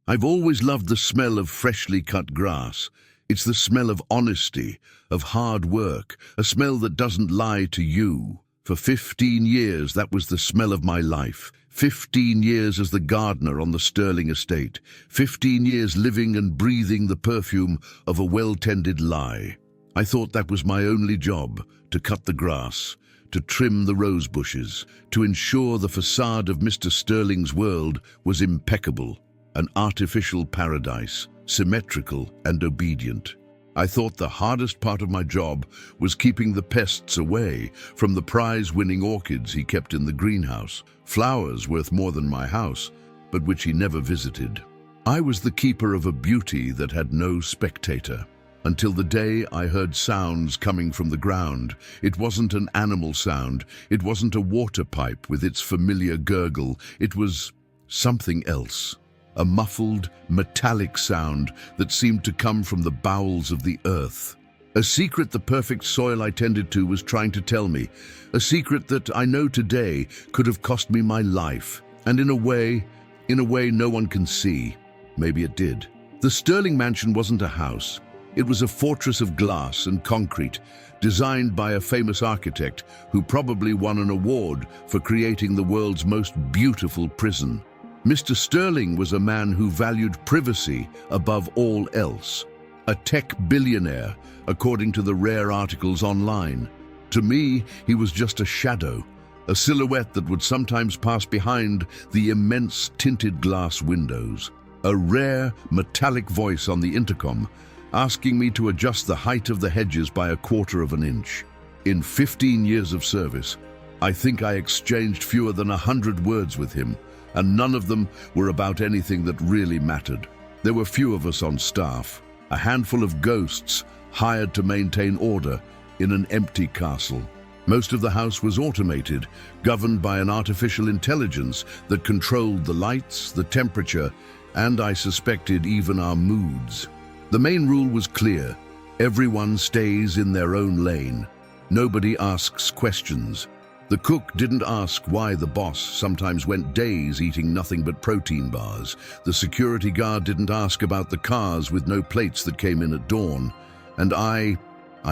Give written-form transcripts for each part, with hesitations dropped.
I've always loved the smell of freshly cut grass. It's the smell of honesty, of hard work, a smell that doesn't lie to you. For 15 years, that was the smell of my life. 15 years as the gardener on the Sterling estate. 15 years living and breathing the perfume of a well-tended lie. I thought that was my only job, to cut the grass, to trim the rose bushes, to ensure the facade of Mr. Sterling's world was impeccable, an artificial paradise, symmetrical and obedient. I thought the hardest part of my job was keeping the pests away from the prize-winning orchids he kept in the greenhouse, flowers worth more than my house, but which he never visited. I was the keeper of a beauty that had no spectator. Until the day I heard sounds coming from the ground. It wasn't an animal sound. It wasn't a water pipe with its familiar gurgle. It was something else. A muffled, metallic sound that seemed to come from the bowels of the earth. A secret the perfect soil I tended to was trying to tell me. A secret that I know today could have cost me my life. And in a way no one can see. Maybe it did. The Sterling mansion wasn't a house. It was a fortress of glass and concrete, designed by a famous architect who probably won an award for creating the world's most beautiful prison. Mr. Sterling was a man who valued privacy above all else. A tech billionaire, according to the rare articles online. To me, he was just a shadow, a silhouette that would sometimes pass behind the immense tinted glass windows. A rare, metallic voice on the intercom, asking me to adjust the height of the hedges by 1/4 of an inch. In 15 years of service, I think I exchanged fewer than 100 words with him, and none of them were about anything that really mattered. There were few of us on staff, a handful of ghosts hired to maintain order in an empty castle. Most of the house was automated, governed by an artificial intelligence that controlled the lights, the temperature, and I suspected even our moods. The main rule was clear: everyone stays in their own lane. Nobody asks questions. The cook didn't ask why the boss sometimes went days eating nothing but protein bars. The security guard didn't ask about the cars with no plates that came in at dawn. And I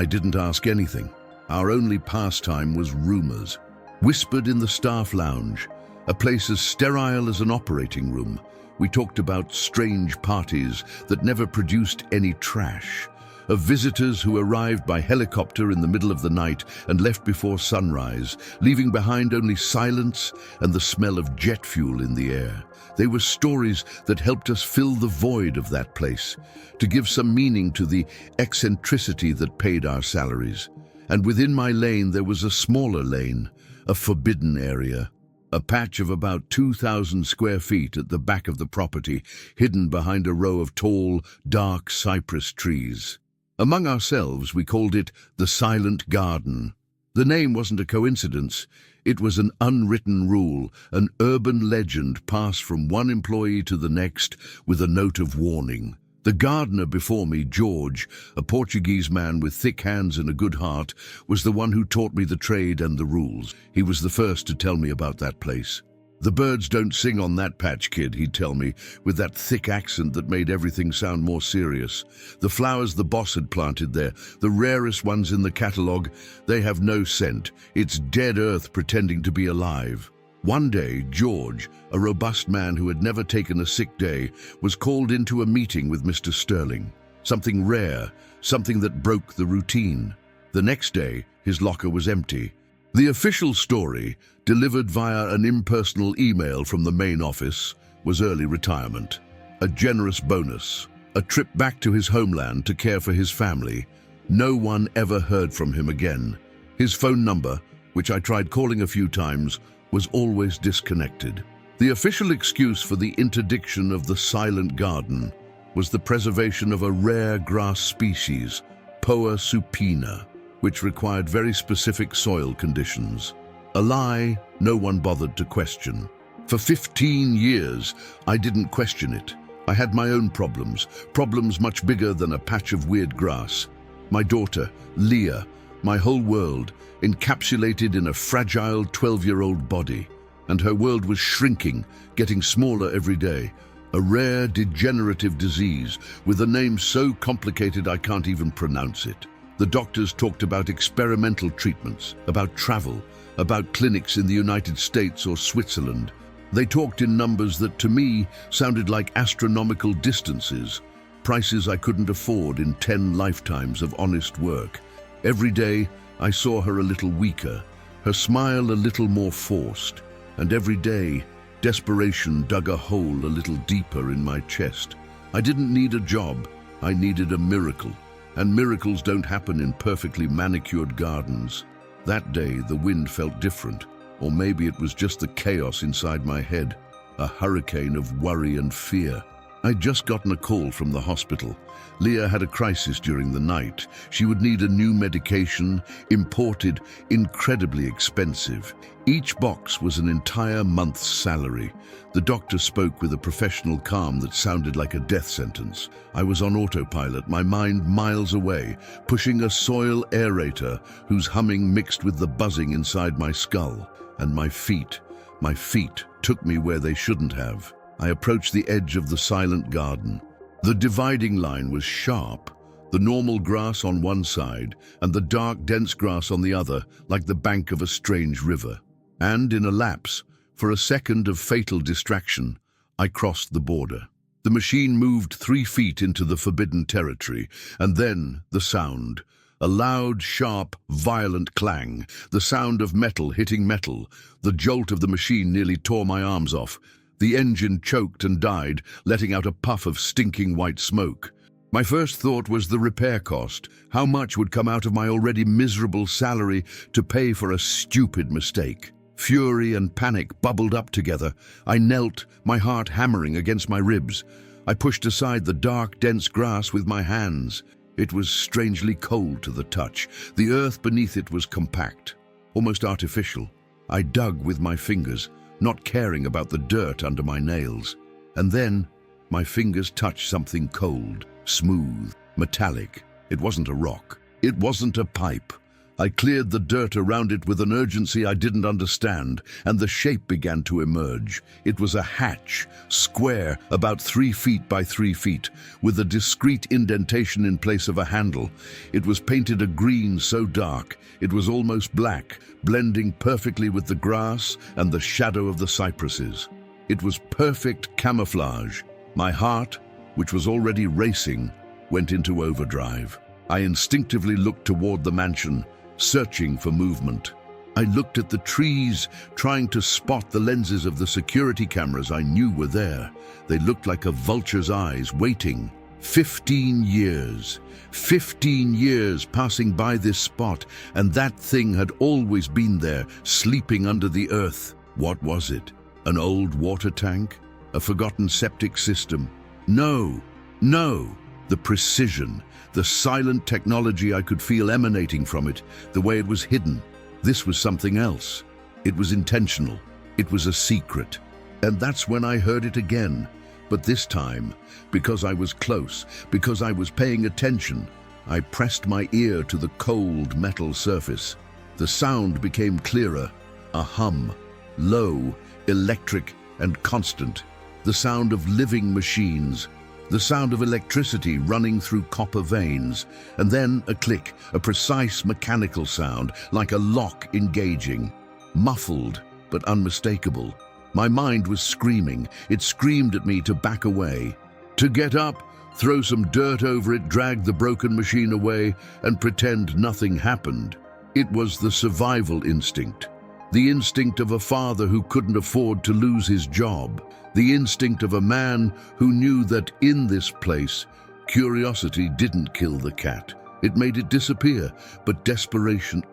didn't ask anything. Our only pastime was rumors, whispered in the staff lounge, a place as sterile as an operating room. We talked about strange parties that never produced any trash, of visitors who arrived by helicopter in the middle of the night and left before sunrise, leaving behind only silence and the smell of jet fuel in the air. They were stories that helped us fill the void of that place, to give some meaning to the eccentricity that paid our salaries. And within my lane there was a smaller lane, a forbidden area. A patch of about 2,000 square feet at the back of the property, hidden behind a row of tall, dark cypress trees. Among ourselves, we called it the Silent Garden. The name wasn't a coincidence. It was an unwritten rule, an urban legend passed from one employee to the next with a note of warning. The gardener before me, George, a Portuguese man with thick hands and a good heart, was the one who taught me the trade and the rules. He was the first to tell me about that place. "The birds don't sing on that patch, kid," he'd tell me, with that thick accent that made everything sound more serious. "The flowers the boss had planted there, the rarest ones in the catalogue, they have no scent. It's dead earth pretending to be alive." One day, George, a robust man who had never taken a sick day, was called into a meeting with Mr. Sterling. Something rare, something that broke the routine. The next day, his locker was empty. The official story, delivered via an impersonal email from the main office, was early retirement. A generous bonus, a trip back to his homeland to care for his family. No one ever heard from him again. His phone number, which I tried calling a few times, was always disconnected. The official excuse for the interdiction of the Silent Garden was the preservation of a rare grass species, Poa supina, which required very specific soil conditions. A lie no one bothered to question. For 15 years, I didn't question it. I had my own problems much bigger than a patch of weird grass. My daughter, Leah, my whole world, encapsulated in a fragile 12-year-old body. And her world was shrinking, getting smaller every day. A rare degenerative disease with a name so complicated I can't even pronounce it. The doctors talked about experimental treatments, about travel, about clinics in the United States or Switzerland. They talked in numbers that to me sounded like astronomical distances, prices I couldn't afford in 10 lifetimes of honest work. Every day I saw her a little weaker, her smile a little more forced, and every day desperation dug a hole a little deeper in my chest. I didn't need a job, I needed a miracle. And miracles don't happen in perfectly manicured gardens. That day the wind felt different, or maybe it was just the chaos inside my head, a hurricane of worry and fear. I'd just gotten a call from the hospital. Leah had a crisis during the night. She would need a new medication, imported, incredibly expensive. Each box was an entire month's salary. The doctor spoke with a professional calm that sounded like a death sentence. I was on autopilot, my mind miles away, pushing a soil aerator whose humming mixed with the buzzing inside my skull. And my feet took me where they shouldn't have. I approached the edge of the silent garden. The dividing line was sharp, the normal grass on one side and the dark, dense grass on the other, like the bank of a strange river. And in a lapse, for a second of fatal distraction, I crossed the border. The machine moved 3 feet into the forbidden territory, and then the sound. A loud, sharp, violent clang, the sound of metal hitting metal. The jolt of the machine nearly tore my arms off. The engine choked and died, letting out a puff of stinking white smoke. My first thought was the repair cost. How much would come out of my already miserable salary to pay for a stupid mistake? Fury and panic bubbled up together. I knelt, my heart hammering against my ribs. I pushed aside the dark, dense grass with my hands. It was strangely cold to the touch. The earth beneath it was compact, almost artificial. I dug with my fingers, not caring about the dirt under my nails. And then my fingers touched something cold, smooth, metallic. It wasn't a rock. It wasn't a pipe. I cleared the dirt around it with an urgency I didn't understand, and the shape began to emerge. It was a hatch, square, about 3 feet by 3 feet, with a discreet indentation in place of a handle. It was painted a green so dark, it was almost black, blending perfectly with the grass and the shadow of the cypresses. It was perfect camouflage. My heart, which was already racing, went into overdrive. I instinctively looked toward the mansion, searching for movement. I looked at the trees, trying to spot the lenses of the security cameras I knew were there. They looked like a vulture's eyes, waiting. 15 years. 15 years passing by this spot, and that thing had always been there, sleeping under the earth. What was it? An old water tank? A forgotten septic system? No. The precision, the silent technology I could feel emanating from it, the way it was hidden. This was something else. It was intentional. It was a secret. And that's when I heard it again. But this time, because I was close, because I was paying attention, I pressed my ear to the cold metal surface. The sound became clearer, a hum, low, electric, and constant. The sound of living machines, the sound of electricity running through copper veins, and then a click, a precise mechanical sound, like a lock engaging, muffled but unmistakable. My mind was screaming. It screamed at me to back away, to get up, throw some dirt over it, drag the broken machine away, and pretend nothing happened. It was the survival instinct, the instinct of a father who couldn't afford to lose his job, the instinct of a man who knew that in this place, curiosity didn't kill the cat. It made it disappear, but desperation,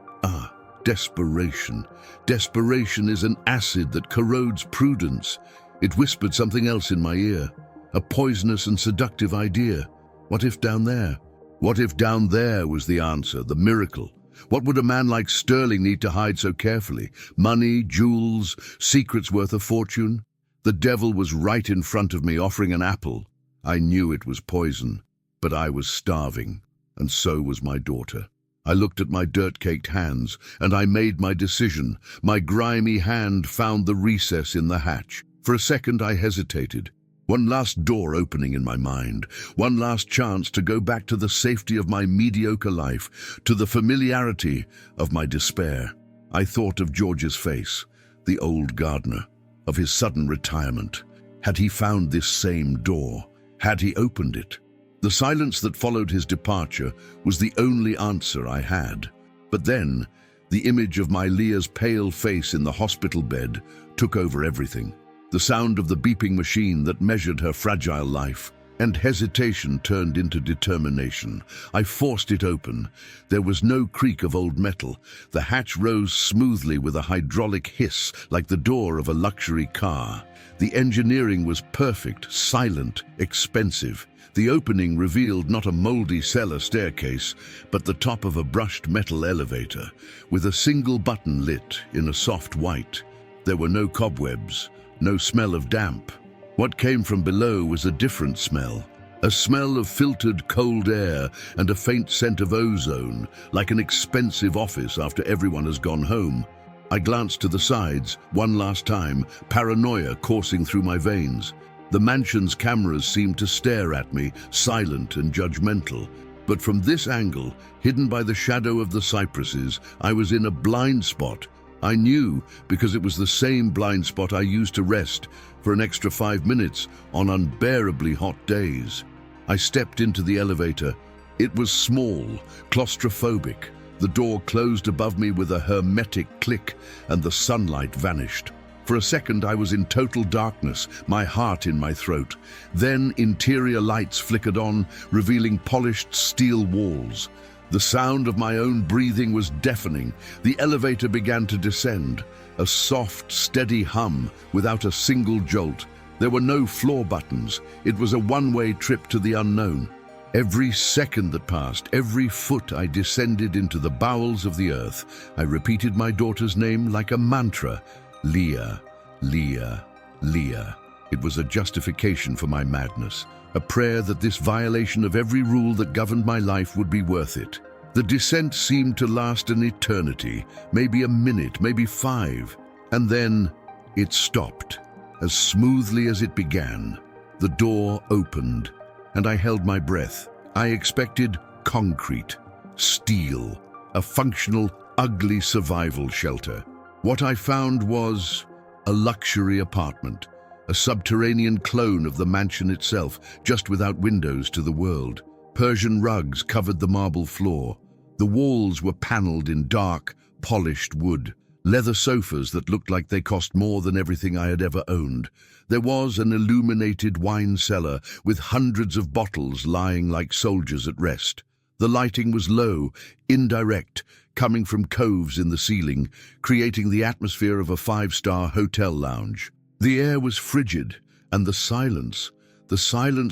desperation. Desperation is an acid that corrodes prudence. It whispered something else in my ear, a poisonous and seductive idea. What if down there? What if down there was the answer, the miracle? What would a man like Sterling need to hide so carefully? Money, jewels, secrets worth a fortune? The devil was right in front of me, offering an apple. I knew it was poison, but I was starving, and so was my daughter. I looked at my dirt-caked hands, and I made my decision. My grimy hand found the recess in the hatch. For a second I hesitated. One last door opening in my mind, one last chance to go back to the safety of my mediocre life, to the familiarity of my despair. I thought of George's face, the old gardener, of his sudden retirement. Had he found this same door? Had he opened it? The silence that followed his departure was the only answer I had. But then, the image of my Leah's pale face in the hospital bed took over everything. The sound of the beeping machine that measured her fragile life, and hesitation turned into determination. I forced it open. There was no creak of old metal. The hatch rose smoothly with a hydraulic hiss like the door of a luxury car. The engineering was perfect, silent, expensive. The opening revealed not a moldy cellar staircase, but the top of a brushed metal elevator, with a single button lit in a soft white. There were no cobwebs, no smell of damp. What came from below was a different smell, a smell of filtered cold air and a faint scent of ozone, like an expensive office after everyone has gone home. I glanced to the sides, one last time, paranoia coursing through my veins. The mansion's cameras seemed to stare at me, silent and judgmental. But from this angle, hidden by the shadow of the cypresses, I was in a blind spot. I knew because it was the same blind spot I used to rest for an extra 5 minutes on unbearably hot days. I stepped into the elevator. It was small, claustrophobic. The door closed above me with a hermetic click, and the sunlight vanished. For a second I was in total darkness, my heart in my throat. Then interior lights flickered on, revealing polished steel walls. The sound of my own breathing was deafening. The elevator began to descend, a soft, steady hum without a single jolt. There were no floor buttons. It was a one-way trip to the unknown. Every second that passed, every foot I descended into the bowels of the earth, I repeated my daughter's name like a mantra. Leah, Leah, Leah. It was a justification for my madness, a prayer that this violation of every rule that governed my life would be worth it. The descent seemed to last an eternity, maybe a minute, maybe 5. And then it stopped, as smoothly as it began. The door opened, and I held my breath. I expected concrete, steel, a functional, ugly survival shelter. What I found was a luxury apartment, a subterranean clone of the mansion itself, just without windows to the world. Persian rugs covered the marble floor. The walls were paneled in dark, polished wood. Leather sofas that looked like they cost more than everything I had ever owned. There was an illuminated wine cellar with hundreds of bottles lying like soldiers at rest. The lighting was low, indirect, coming from coves in the ceiling, creating the atmosphere of a 5-star hotel lounge. The air was frigid, and the silence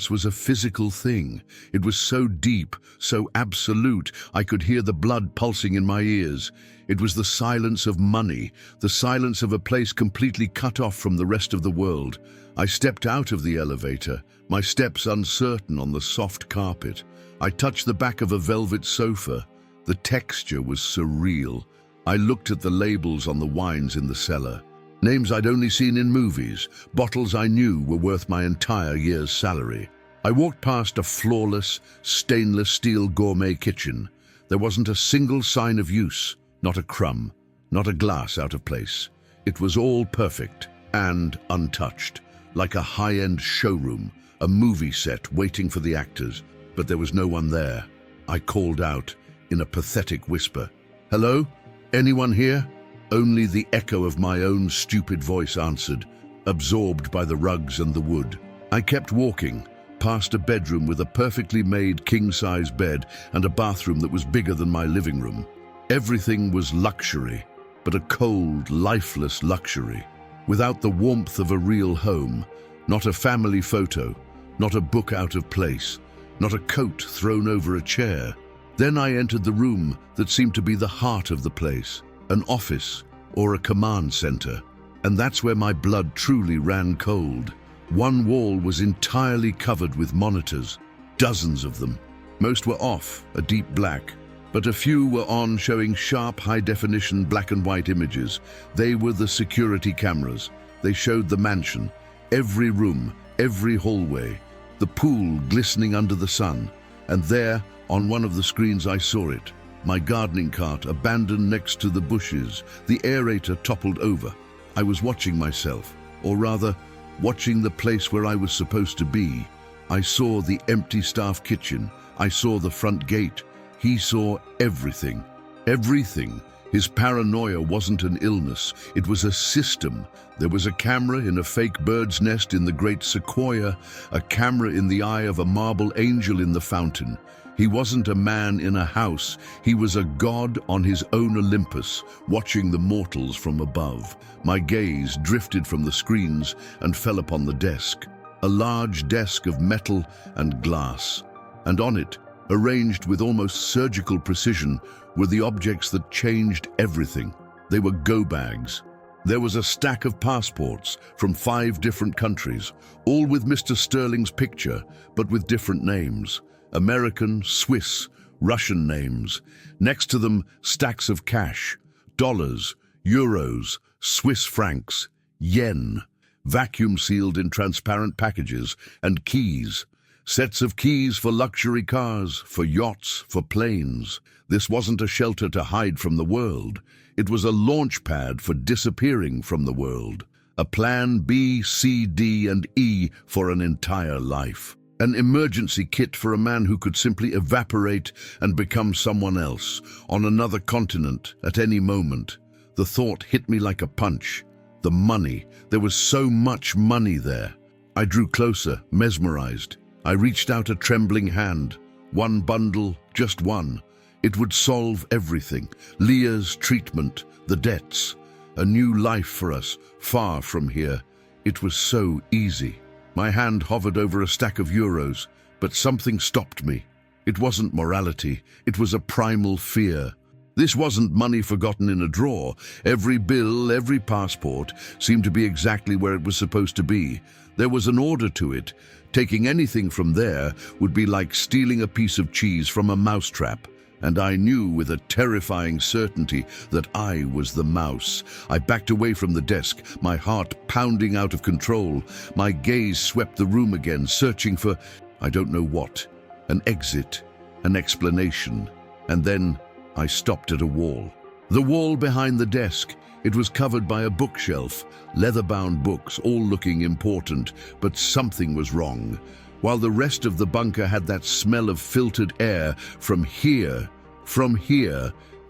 was a physical thing. It was so deep, so absolute, I could hear the blood pulsing in my ears. It was the silence of money, the silence of a place completely cut off from the rest of the world. I stepped out of the elevator, my steps uncertain on the soft carpet. I touched the back of a velvet sofa. The texture was surreal. I looked at the labels on the wines in the cellar. Names I'd only seen in movies, bottles I knew were worth my entire year's salary. I walked past a flawless, stainless steel gourmet kitchen. There wasn't a single sign of use, not a crumb, not a glass out of place. It was all perfect and untouched, like a high-end showroom, a movie set waiting for the actors, but there was no one there. I called out in a pathetic whisper, "Hello? Anyone here?" Only the echo of my own stupid voice answered, absorbed by the rugs and the wood. I kept walking, past a bedroom with a perfectly made king-size bed and a bathroom that was bigger than my living room. Everything was luxury, but a cold, lifeless luxury, without the warmth of a real home, not a family photo, not a book out of place, not a coat thrown over a chair. Then I entered the room that seemed to be the heart of the place, an office or a command center, and that's where my blood truly ran cold. One wall was entirely covered with monitors, dozens of them. Most were off, a deep black, but a few were on, showing sharp, high-definition black and white images. They were the security cameras. They showed the mansion, every room, every hallway, the pool glistening under the sun, and there, on one of the screens I saw it, my gardening cart abandoned next to the bushes, the aerator toppled over. I was watching myself, or rather, watching the place where I was supposed to be. I saw the empty staff kitchen. I saw the front gate. He saw everything. Everything. His paranoia wasn't an illness. It was a system. There was a camera in a fake bird's nest in the great sequoia, a camera in the eye of a marble angel in the fountain. He wasn't a man in a house. He was a god on his own Olympus, watching the mortals from above. My gaze drifted from the screens and fell upon the desk. A large desk of metal and glass. And on it, arranged with almost surgical precision, were the objects that changed everything. They were go bags. There was a stack of passports from 5 different countries, all with Mr. Sterling's picture, but with different names. American, Swiss, Russian names. Next to them, stacks of cash, dollars, euros, Swiss francs, yen, vacuum sealed in transparent packages, and keys. Sets of keys for luxury cars, for yachts, for planes. This wasn't a shelter to hide from the world. It was a launch pad for disappearing from the world. A plan B, C, D, and E for an entire life. An emergency kit for a man who could simply evaporate and become someone else, on another continent, at any moment. The thought hit me like a punch. The money. There was so much money there. I drew closer, mesmerized. I reached out a trembling hand. One bundle, just one. It would solve everything. Leah's treatment, the debts. A new life for us, far from here. It was so easy. My hand hovered over a stack of euros, but something stopped me. It wasn't morality, it was a primal fear. This wasn't money forgotten in a drawer. Every bill, every passport seemed to be exactly where it was supposed to be. There was an order to it. Taking anything from there would be like stealing a piece of cheese from a mousetrap. And I knew with a terrifying certainty that I was the mouse. I backed away from the desk, my heart pounding out of control. My gaze swept the room again, searching for, I don't know what, an exit, an explanation. And then I stopped at a wall. The wall behind the desk. It was covered by a bookshelf, leather-bound books, all looking important, but something was wrong. While the rest of the bunker had that smell of filtered air, from here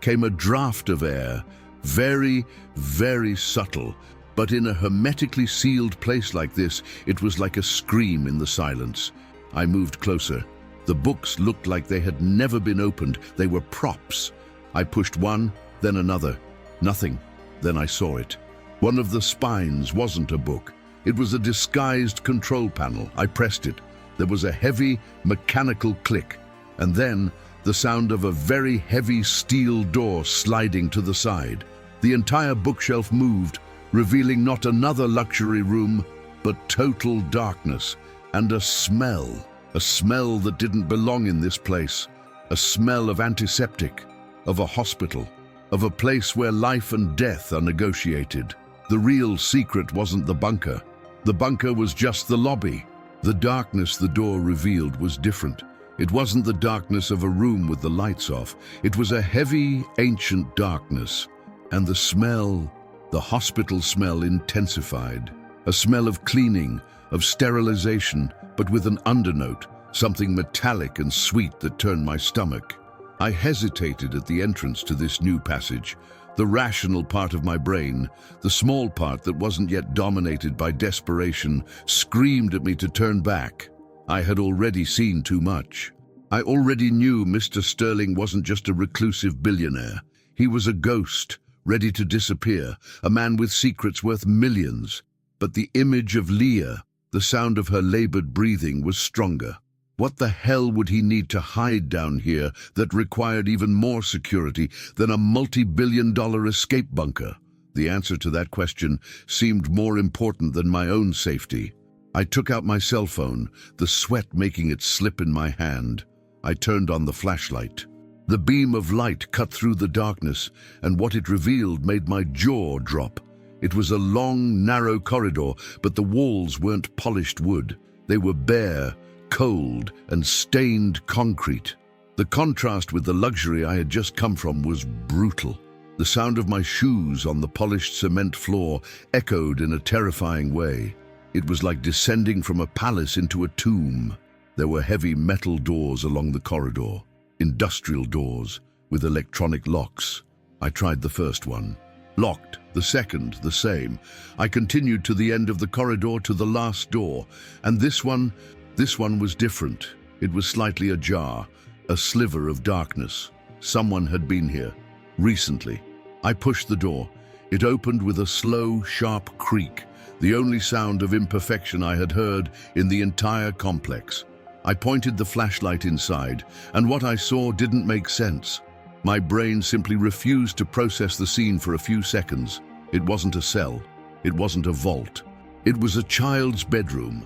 came a draft of air, very, very subtle. But in a hermetically sealed place like this, it was like a scream in the silence. I moved closer. The books looked like they had never been opened. They were props. I pushed one, then another. Nothing. Then I saw it. One of the spines wasn't a book. It was a disguised control panel. I pressed it. There was a heavy, mechanical click, and then the sound of a very heavy steel door sliding to the side. The entire bookshelf moved, revealing not another luxury room, but total darkness, and a smell that didn't belong in this place, a smell of antiseptic, of a hospital, of a place where life and death are negotiated. The real secret wasn't the bunker. The bunker was just the lobby. The darkness the door revealed was different. It wasn't the darkness of a room with the lights off. It was a heavy, ancient darkness. And the smell, the hospital smell, intensified. A smell of cleaning, of sterilization, but with an undernote, something metallic and sweet that turned my stomach. I hesitated at the entrance to this new passage. The rational part of my brain, the small part that wasn't yet dominated by desperation, screamed at me to turn back. I had already seen too much. I already knew Mr. Sterling wasn't just a reclusive billionaire. He was a ghost, ready to disappear, a man with secrets worth millions. But the image of Leah, the sound of her labored breathing, was stronger. What the hell would he need to hide down here that required even more security than a multi-billion-dollar escape bunker? The answer to that question seemed more important than my own safety. I took out my cell phone, the sweat making it slip in my hand. I turned on the flashlight. The beam of light cut through the darkness, and what it revealed made my jaw drop. It was a long, narrow corridor, but the walls weren't polished wood. They were bare, cold, and stained concrete. The contrast with the luxury I had just come from was brutal. The sound of my shoes on the polished cement floor echoed in a terrifying way. It was like descending from a palace into a tomb. There were heavy metal doors along the corridor, industrial doors with electronic locks. I tried the first one. Locked. The second, the same. I continued to the end of the corridor to the last door, and this one was different. It was slightly ajar, a sliver of darkness. Someone had been here, recently. I pushed the door. It opened with a slow, sharp creak, the only sound of imperfection I had heard in the entire complex. I pointed the flashlight inside, and what I saw didn't make sense. My brain simply refused to process the scene for a few seconds. It wasn't a cell. It wasn't a vault. It was a child's bedroom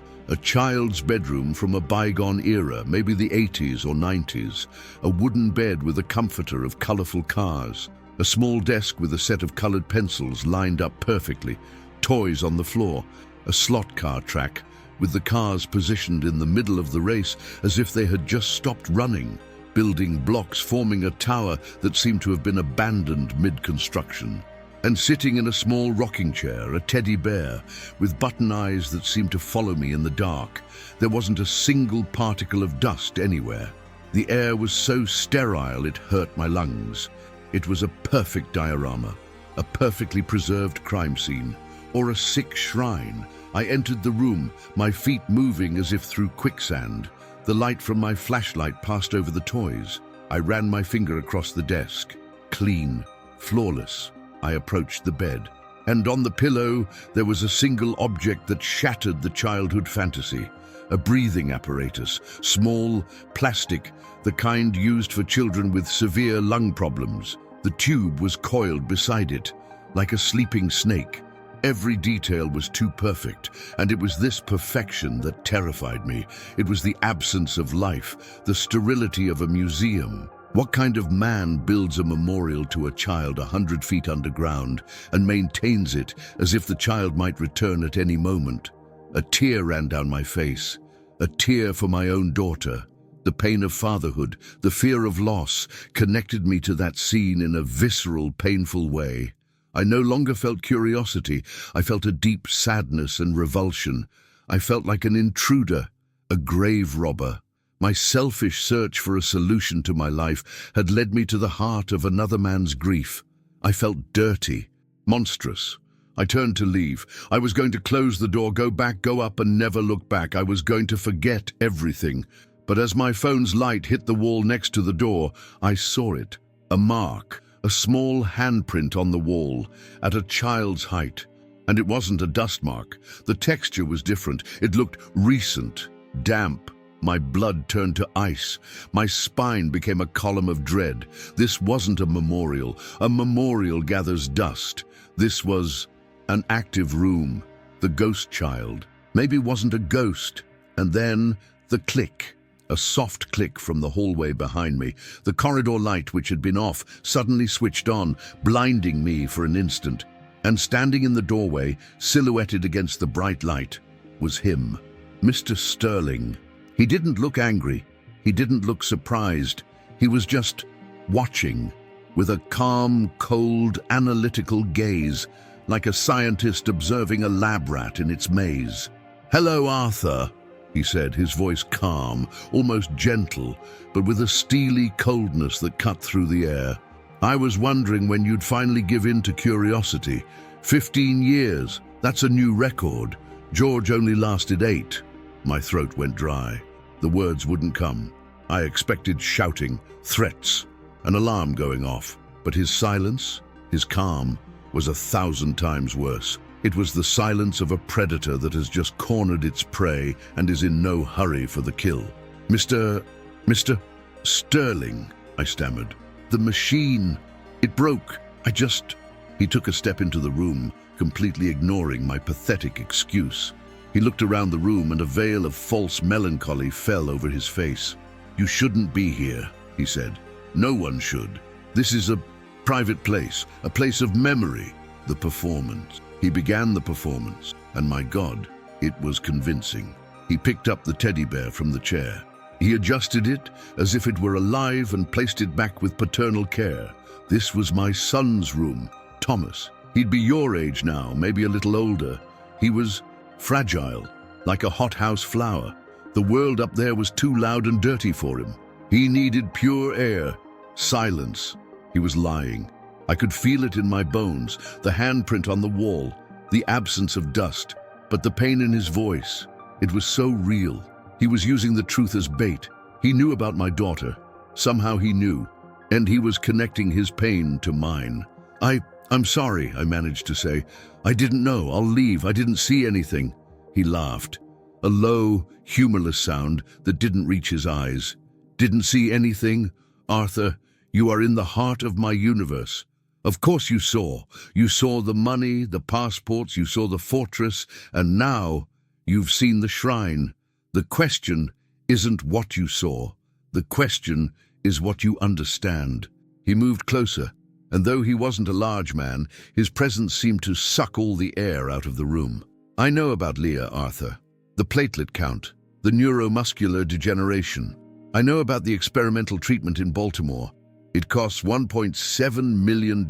from a bygone era, maybe the 80s or 90s. A wooden bed with a comforter of colorful cars. A small desk with a set of colored pencils lined up perfectly. Toys on the floor. A slot car track with the cars positioned in the middle of the race as if they had just stopped running. Building blocks forming a tower that seemed to have been abandoned mid-construction. And sitting in a small rocking chair, a teddy bear, with button eyes that seemed to follow me in the dark. There wasn't a single particle of dust anywhere. The air was so sterile it hurt my lungs. It was a perfect diorama, a perfectly preserved crime scene, or a sick shrine. I entered the room, my feet moving as if through quicksand. The light from my flashlight passed over the toys. I ran my finger across the desk. Clean, flawless. I approached the bed. And on the pillow, there was a single object that shattered the childhood fantasy. A breathing apparatus, small, plastic, the kind used for children with severe lung problems. The tube was coiled beside it, like a sleeping snake. Every detail was too perfect, and it was this perfection that terrified me. It was the absence of life, the sterility of a museum. What kind of man builds a memorial to a child 100 feet underground and maintains it as if the child might return at any moment? A tear ran down my face, a tear for my own daughter. The pain of fatherhood, the fear of loss, connected me to that scene in a visceral, painful way. I no longer felt curiosity. I felt a deep sadness and revulsion. I felt like an intruder, a grave robber. My selfish search for a solution to my life had led me to the heart of another man's grief. I felt dirty, monstrous. I turned to leave. I was going to close the door, go back, go up, and never look back. I was going to forget everything. But as my phone's light hit the wall next to the door, I saw it. A mark. A small handprint on the wall, at a child's height. And it wasn't a dust mark. The texture was different. It looked recent, damp. My blood turned to ice. My spine became a column of dread. This wasn't a memorial. A memorial gathers dust. This was an active room. The ghost child. Maybe wasn't a ghost. And then the click. A soft click from the hallway behind me. The corridor light, which had been off, suddenly switched on, blinding me for an instant. And standing in the doorway, silhouetted against the bright light, was him, Mr. Sterling. He didn't look angry. He didn't look surprised. He was just watching, with a calm, cold, analytical gaze, like a scientist observing a lab rat in its maze. "Hello, Arthur," he said, his voice calm, almost gentle, but with a steely coldness that cut through the air. "I was wondering when you'd finally give in to curiosity. 15 years, that's a new record. George only lasted 8. My throat went dry. The words wouldn't come. I expected shouting, threats, an alarm going off. But his silence, his calm, was 1,000 times worse. It was the silence of a predator that has just cornered its prey and is in no hurry for the kill. Mr. Sterling," I stammered. "The machine, it broke. He took a step into the room, completely ignoring my pathetic excuse. He looked around the room and a veil of false melancholy fell over his face. "You shouldn't be here," he said. "No one should. This is a private place, a place of memory." The performance. He began the performance, and my God, it was convincing. He picked up the teddy bear from the chair. He adjusted it as if it were alive and placed it back with paternal care. This was my son's room, Thomas. He'd be your age now, maybe a little older. He was fragile, like a hothouse flower. The world up there was too loud and dirty for him. He needed pure air, silence. He was lying. I could feel it in my bones, the handprint on the wall, the absence of dust, but the pain in his voice. It was so real. He was using the truth as bait. He knew about my daughter. Somehow he knew, and he was connecting his pain to mine. I'm sorry, I managed to say. I didn't know. I'll leave. I didn't see anything. He laughed, a low, humorless sound that didn't reach his eyes. Didn't see anything? Arthur, you are in the heart of my universe. Of course you saw. You saw the money, the passports, you saw the fortress, and now you've seen the shrine. The question isn't what you saw. The question is what you understand. He moved closer, and though he wasn't a large man, his presence seemed to suck all the air out of the room. I know about Leah, Arthur. The platelet count, the neuromuscular degeneration. I know about the experimental treatment in Baltimore. It costs $1.7 million,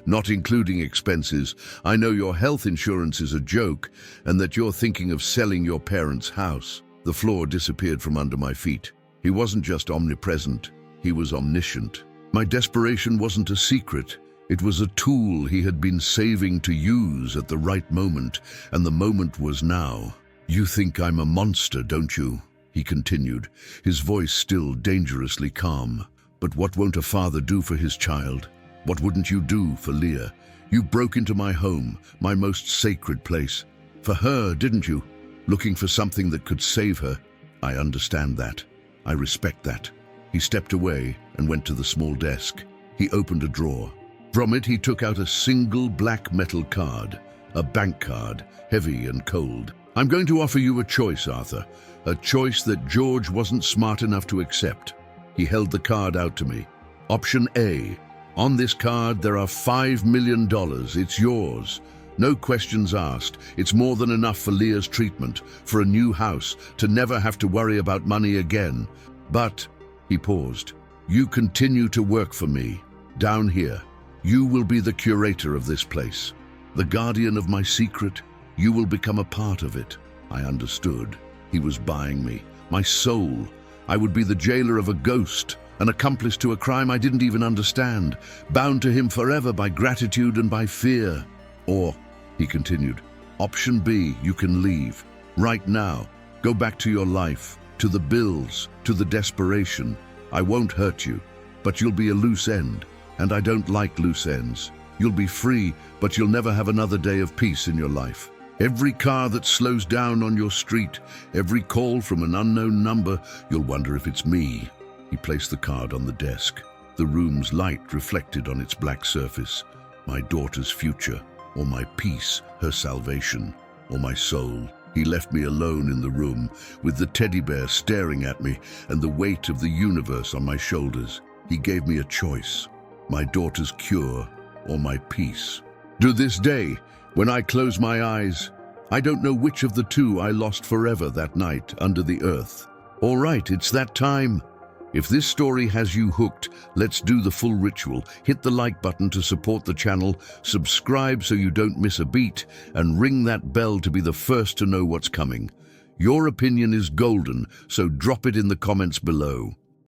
not including expenses. I know your health insurance is a joke and that you're thinking of selling your parents' house. The floor disappeared from under my feet. He wasn't just omnipresent, he was omniscient. My desperation wasn't a secret. It was a tool he had been saving to use at the right moment, and the moment was now. You think I'm a monster, don't you? He continued, his voice still dangerously calm. But what won't a father do for his child? What wouldn't you do for Leah? You broke into my home, my most sacred place. For her, didn't you? Looking for something that could save her. I understand that. I respect that. He stepped away and went to the small desk. He opened a drawer. From it, he took out a single black metal card, a bank card, heavy and cold. I'm going to offer you a choice, Arthur. A choice that George wasn't smart enough to accept. He held the card out to me. Option A. On this card, there are $5 million. It's yours. No questions asked. It's more than enough for Leah's treatment, for a new house, to never have to worry about money again. But, he paused, you continue to work for me. Down here, you will be the curator of this place. The guardian of my secret. You will become a part of it. I understood. He was buying me. My soul. I would be the jailer of a ghost, an accomplice to a crime I didn't even understand, bound to him forever by gratitude and by fear. Or, he continued, option B, you can leave. Right now, go back to your life, to the bills, to the desperation. I won't hurt you, but you'll be a loose end, and I don't like loose ends. You'll be free, but you'll never have another day of peace in your life. Every car that slows down on your street, every call from an unknown number, you'll wonder if it's me. He placed the card on the desk. The room's light reflected on its black surface. My daughter's future, or my peace, her salvation, or my soul. He left me alone in the room, with the teddy bear staring at me and the weight of the universe on my shoulders. He gave me a choice, my daughter's cure, or my peace. To this day, when I close my eyes, I don't know which of the two I lost forever that night under the earth. All right, it's that time. If this story has you hooked, let's do the full ritual. Hit the like button to support the channel, subscribe so you don't miss a beat, and ring that bell to be the first to know what's coming. Your opinion is golden, so drop it in the comments below.